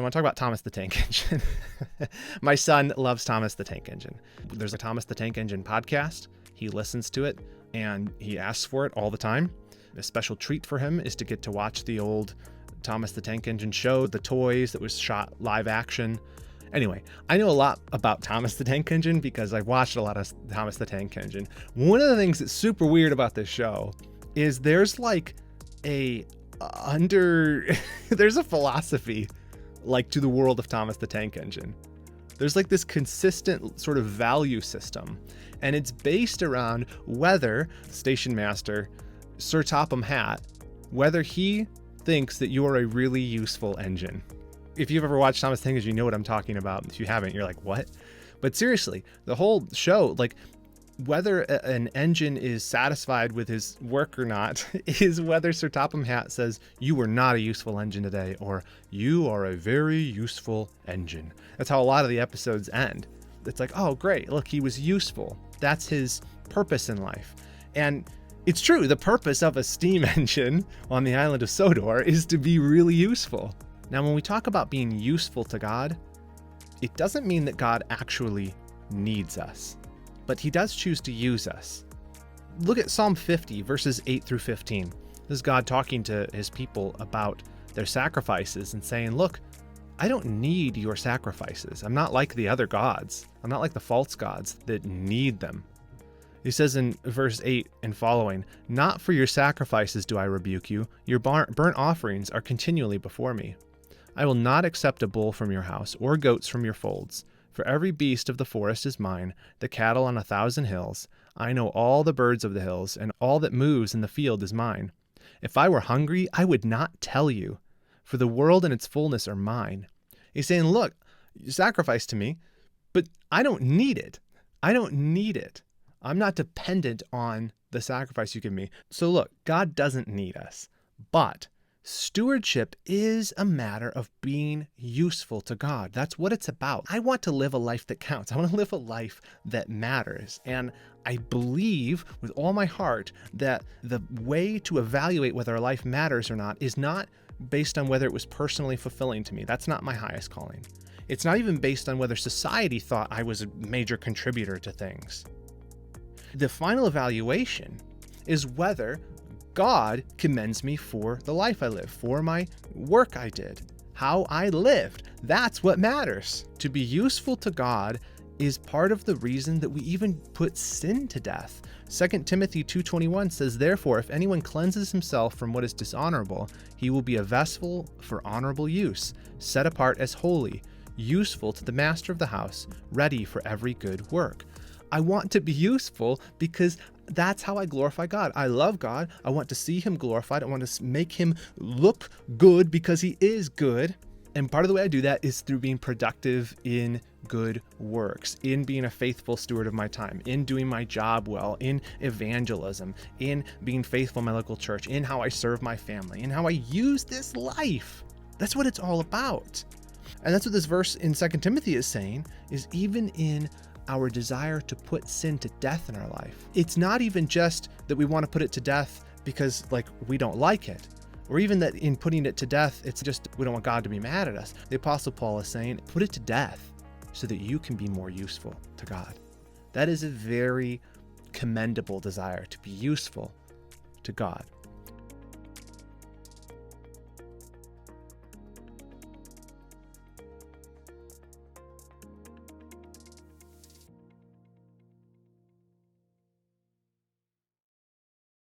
I want to talk about Thomas the Tank Engine. My son loves Thomas the Tank Engine. There's a Thomas the Tank Engine podcast. He listens to it and he asks for it all the time. A special treat for him is to get to watch the old Thomas the Tank Engine show, the toys that was shot live action. Anyway, I know a lot about Thomas the Tank Engine because I've watched a lot of Thomas the Tank Engine. One of the things that's super weird about this show is there's like there's a philosophy like to the world of Thomas the Tank Engine. There's like this consistent sort of value system, and it's based around whether station master Sir Topham Hatt, whether he thinks that you are a really useful engine. If you've ever watched Thomas the Tank Engine, you know what I'm talking about. If you haven't, you're like, what? But seriously, the whole show, like whether an engine is satisfied with his work or not is whether Sir Topham Hatt says, you were not a useful engine today, or you are a very useful engine. That's how a lot of the episodes end. It's like, oh, great. Look, he was useful. That's his purpose in life. And it's true. The purpose of a steam engine on the island of Sodor is to be really useful. Now, when we talk about being useful to God, it doesn't mean that God actually needs us, but he does choose to use us. Look at Psalm 50, verses 8 through 15. This is God talking to his people about their sacrifices and saying, look, I don't need your sacrifices. I'm not like the other gods. I'm not like the false gods that need them. He says in verse 8 and following, not for your sacrifices do I rebuke you. Your burnt offerings are continually before me. I will not accept a bull from your house or goats from your folds. For every beast of the forest is mine, the cattle on 1,000 hills. I know all the birds of the hills, and all that moves in the field is mine. If I were hungry, I would not tell you, for the world and its fullness are mine. He's saying, look, you sacrifice to me, but I don't need it. I don't need it. I'm not dependent on the sacrifice you give me. So look, God doesn't need us, but stewardship is a matter of being useful to God. That's what it's about. I want to live a life that counts. I want to live a life that matters. And I believe with all my heart that the way to evaluate whether a life matters or not is not based on whether it was personally fulfilling to me. That's not my highest calling. It's not even based on whether society thought I was a major contributor to things. The final evaluation is whether God commends me for the life I live, for my work I did, how I lived. That's what matters. To be useful to God is part of the reason that we even put sin to death. 2 Timothy 2:21 says, therefore, if anyone cleanses himself from what is dishonorable, he will be a vessel for honorable use, set apart as holy, useful to the master of the house, ready for every good work. I want to be useful because that's how I glorify God. I love God. I want to see him glorified. I want to make him look good because he is good. And part of the way I do that is through being productive in good works, in being a faithful steward of my time, in doing my job well, in evangelism, in being faithful in my local church, in how I serve my family, in how I use this life. That's what it's all about. And that's what this verse in 2 Timothy is saying, is even in our desire to put sin to death in our life. It's not even just that we want to put it to death because we don't like it, or even that in putting it to death, it's just we don't want God to be mad at us. The Apostle Paul is saying, put it to death so that you can be more useful to God. That is a very commendable desire, to be useful to God.